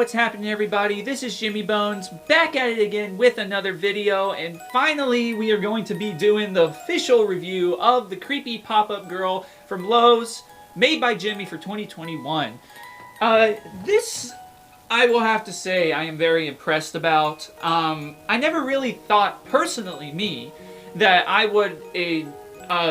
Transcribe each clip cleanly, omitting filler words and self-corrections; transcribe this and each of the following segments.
what's happening everybody? This is Jimmy Bones, back at it again with another video, and finally we are going to be doing the official review of the creepy pop-up girl from Lowe's, made by Gemmy for 2021. This, I will have to say, I am very impressed about. I never really thought, personally me, that I would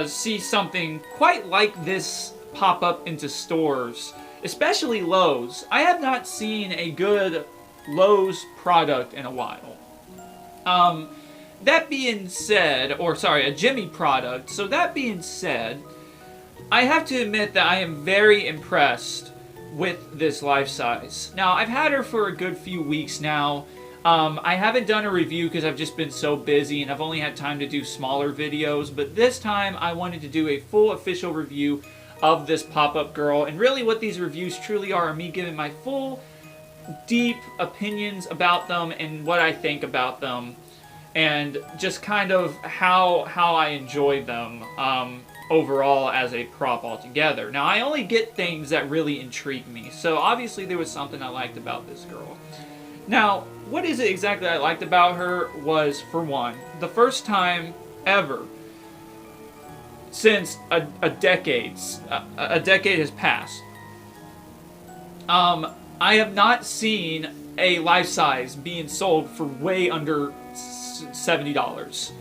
see something quite like this pop up into stores. Especially Lowe's. I have not seen a good Lowe's product in a while. That being said, or sorry, a Gemmy product. So that being said, I have to admit that I am very impressed with this life size. Now, I've had her for a good few weeks now. I haven't done a review because I've just been so busy and I've only had time to do smaller videos. But this time, I wanted to do a full official review of this pop-up girl, and really what these reviews truly are me giving my full, deep opinions about them and what I think about them, and just kind of how I enjoy them overall as a prop altogether. Now, I only get things that really intrigue me, so obviously there was something I liked about this girl. Now, what is it exactly I liked about her was, for one, the first time ever since a decade has passed. I have not seen a life size being sold for way under $70.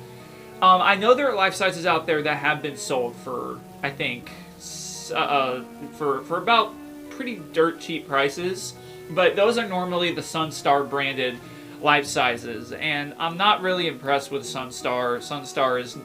I know there are life sizes out there that have been sold for, I think, for about pretty dirt cheap prices, but those are normally the Sunstar branded life sizes, and I'm not really impressed with Sunstar. Sunstar is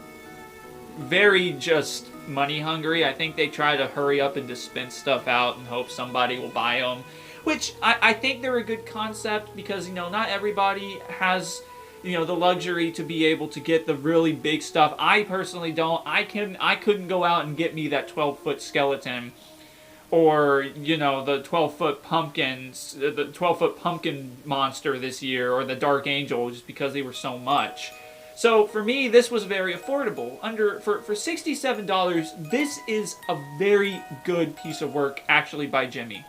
very just money hungry. I think they try to hurry up and dispense stuff out and hope somebody will buy them, which I think they're a good concept because, you know, not everybody has, you know, the luxury to be able to get the really big stuff. I personally don't. I couldn't go out and get me that 12-foot skeleton, or, you know, the 12-foot pumpkins, the 12-foot pumpkin monster this year, or the Dark Angel, just because they were so much. So for me, this was very affordable. For $67, this is a very good piece of work actually by Gemmy.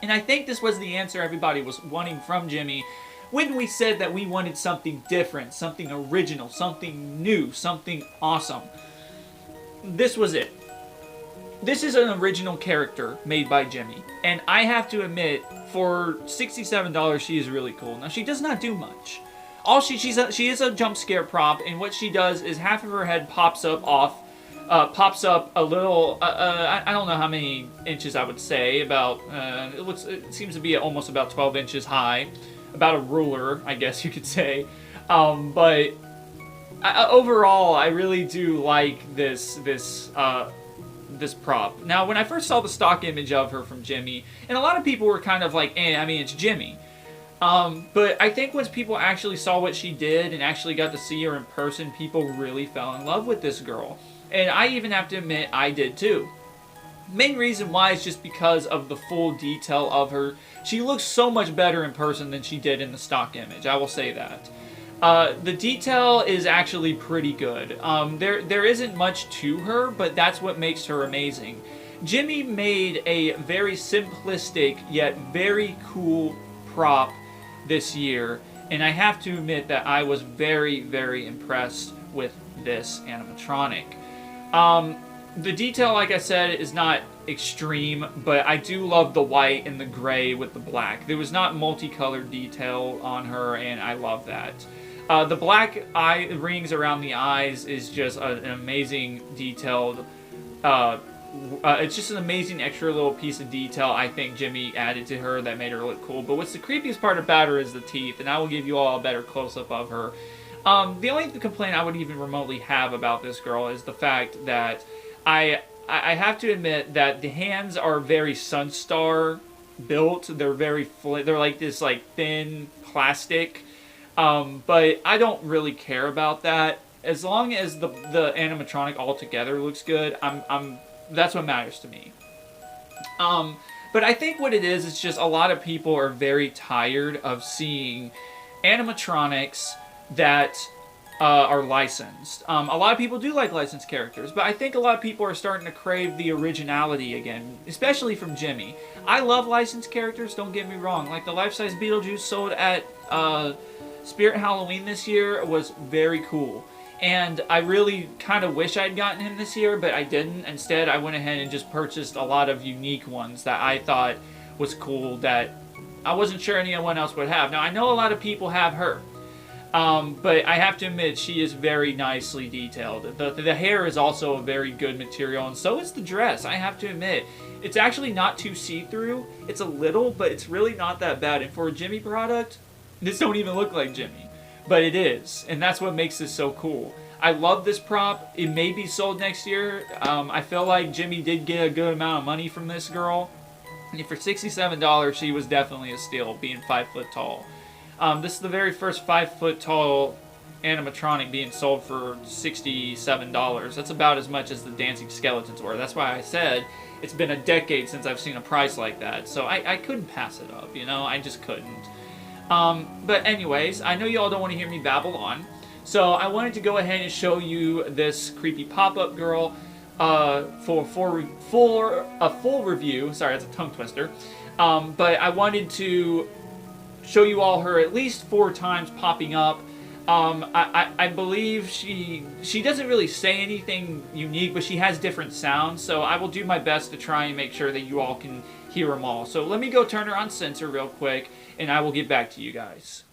And I think this was the answer everybody was wanting from Gemmy when we said that we wanted something different, something original, something new, something awesome. This was it. This is an original character made by Gemmy. And I have to admit, for $67, she is really cool. Now, she does not do much. She is a jump scare prop, and what she does is half of her head pops up a little, I don't know how many inches I would say, about, it seems to be almost about 12 inches high, about a ruler, I guess you could say, but overall, I really do like this prop. Now, when I first saw the stock image of her from Gemmy, and a lot of people were kind of like, I mean, it's Gemmy. But I think once people actually saw what she did and actually got to see her in person, people really fell in love with this girl. And I even have to admit, I did too. Main reason why is just because of the full detail of her. She looks so much better in person than she did in the stock image, I will say that. The detail is actually pretty good. There isn't much to her, but that's what makes her amazing. Gemmy made a very simplistic, yet very cool prop this year, and I have to admit that I was very, very impressed with this animatronic. The detail, like I said, is not extreme, but I do love the white and the gray with the black. There was not multicolored detail on her, and I love that. The black eye rings around the eyes is just an amazing detailed, it's just an amazing extra little piece of detail I think Gemmy added to her that made her look cool. But what's the creepiest part about her is the teeth, and I will give you all a better close-up of her. The only complaint I would even remotely have about this girl is the fact that I have to admit that the hands are very Sunstar built. They're very they're like this like thin plastic, but I don't really care about that. As long as the animatronic altogether looks good, that's what matters to me. But I think what it is just a lot of people are very tired of seeing animatronics that are licensed. A lot of people do like licensed characters, but I think a lot of people are starting to crave the originality again, especially from Gemmy. I love licensed characters, don't get me wrong. Like the life-size Beetlejuice sold at Spirit Halloween this year was very cool. And I really kind of wish I'd gotten him this year, but I didn't. Instead, I went ahead and just purchased a lot of unique ones that I thought was cool that I wasn't sure anyone else would have. Now, I know a lot of people have her. But I have to admit, she is very nicely detailed. The hair is also a very good material, and so is the dress, I have to admit. It's actually not too see-through. It's a little, but it's really not that bad. And for a Gemmy product, this don't even look like Gemmy. But it is, and that's what makes this so cool. I love this prop. It may be sold next year. I feel like Gemmy did get a good amount of money from this girl. And for $67, she was definitely a steal, being 5 foot tall. This is the very first 5 foot tall animatronic being sold for $67. That's about as much as the dancing skeletons were. That's why I said it's been a decade since I've seen a price like that. So I couldn't pass it up, you know? I just couldn't. But anyways, I know y'all don't want to hear me babble on. So I wanted to go ahead and show you this creepy pop-up girl for a full review. Sorry, that's a tongue twister. But I wanted to show you all her at least 4 times popping up. I believe she doesn't really say anything unique, but she has different sounds, so I will do my best to try and make sure that you all can hear them all. So let me go turn her on censor real quick, and I will get back to you guys.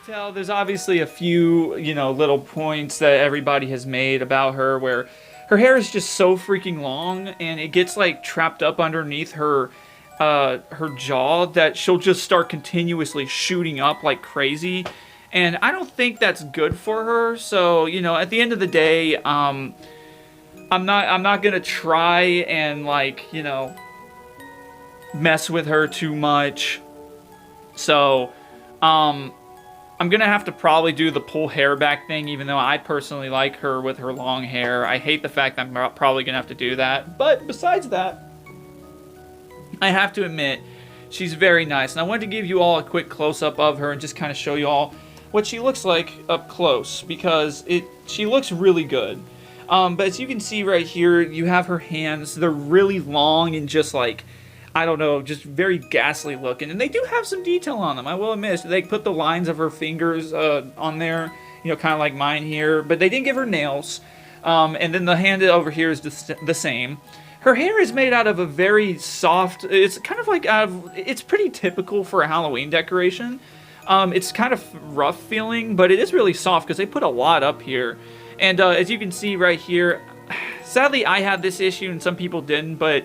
Tell there's obviously a few, you know, little points that everybody has made about her where her hair is just so freaking long and it gets like trapped up underneath her jaw that she'll just start continuously shooting up like crazy, and I don't think that's good for her. So, you know, at the end of the day, I'm not gonna try and, like, you know, mess with her too much. So I'm gonna have to probably do the pull hair back thing, even though I personally like her with her long hair. I hate the fact that I'm probably gonna have to do that, but besides that, I have to admit she's very nice. And I wanted to give you all a quick close-up of her and just kind of show you all what she looks like up close, because she looks really good. But as you can see right here, you have her hands. They're really long and just like, I don't know, just very ghastly looking. And they do have some detail on them, I will admit. They put the lines of her fingers on there, you know, kind of like mine here. But they didn't give her nails. And then the hand over here is the same. Her hair is made out of a very soft, it's kind of like, it's pretty typical for a Halloween decoration. It's kind of rough feeling, but it is really soft because they put a lot up here. And as you can see right here, sadly I had this issue and some people didn't, but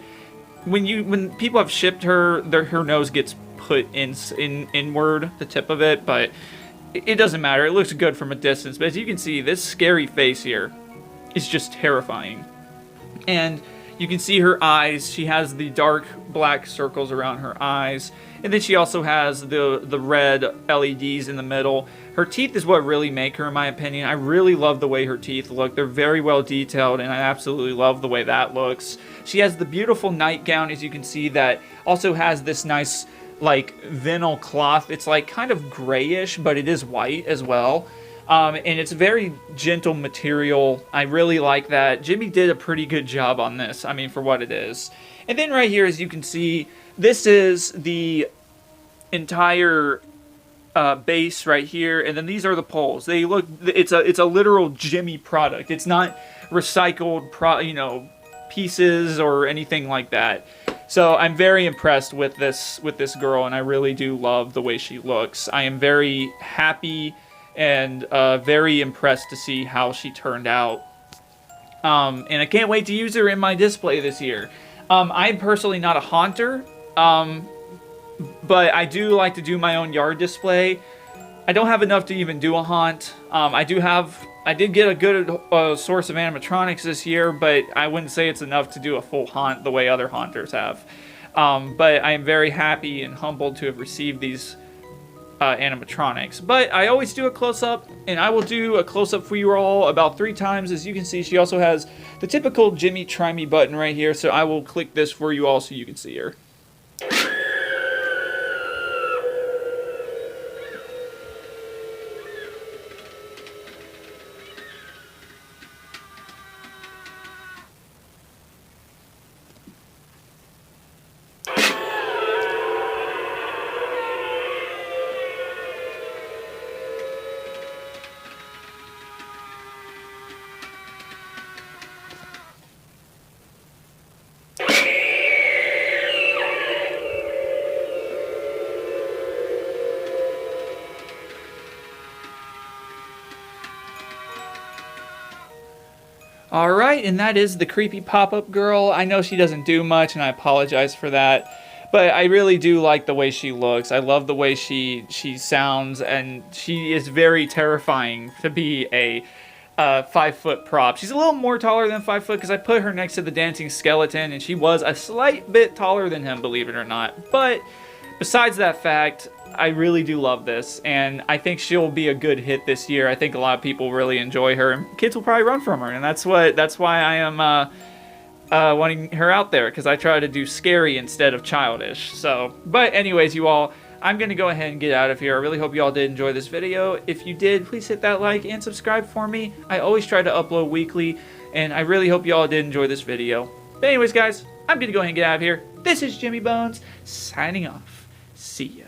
when people have shipped her, her nose gets put inward, the tip of it, but it doesn't matter. It looks good from a distance. But as you can see, this scary face here is just terrifying. And you can see her eyes. She has the dark black circles around her eyes. And then she also has the red LEDs in the middle. Her teeth is what really make her, in my opinion. I really love the way her teeth look. They're very well detailed, and I absolutely love the way that looks. She has the beautiful nightgown, as you can see, that also has this nice, like, vinyl cloth. It's, like, kind of grayish, but it is white as well. And it's very gentle material. I really like that. Gemmy did a pretty good job on this, I mean, for what it is. And then right here, as you can see, this is the entire base right here, and then these are the poles. They look, it's a literal Gemmy product. It's not recycled pieces or anything like that. So I'm very impressed with this girl, and I really do love the way she looks. I am very happy and very impressed to see how she turned out. And I can't wait to use her in my display this year. I'm personally not a haunter, but I do like to do my own yard display. I don't have enough to even do a haunt. I did get a good source of animatronics this year, but I wouldn't say it's enough to do a full haunt the way other haunters have. But I am very happy and humbled to have received these animatronics. But I always do a close-up, and I will do a close-up for you all about 3 times. As you can see, she also has the typical Gemmy Try Me button right here, so I will click this for you all so you can see her. Alright, and that is the creepy pop-up girl. I know she doesn't do much, and I apologize for that. But I really do like the way she looks. I love the way she sounds, and she is very terrifying to be a 5-foot prop. She's a little more taller than 5 foot because I put her next to the dancing skeleton, and she was a slight bit taller than him, believe it or not. But besides that fact, I really do love this, and I think she'll be a good hit this year. I think a lot of people really enjoy her, and kids will probably run from her, and that's why I am wanting her out there, because I try to do scary instead of childish. So, but anyways, you all, I'm going to go ahead and get out of here. I really hope you all did enjoy this video. If you did, please hit that like and subscribe for me. I always try to upload weekly, and I really hope you all did enjoy this video. But anyways, guys, I'm going to go ahead and get out of here. This is Jimmy Bones, signing off. See ya.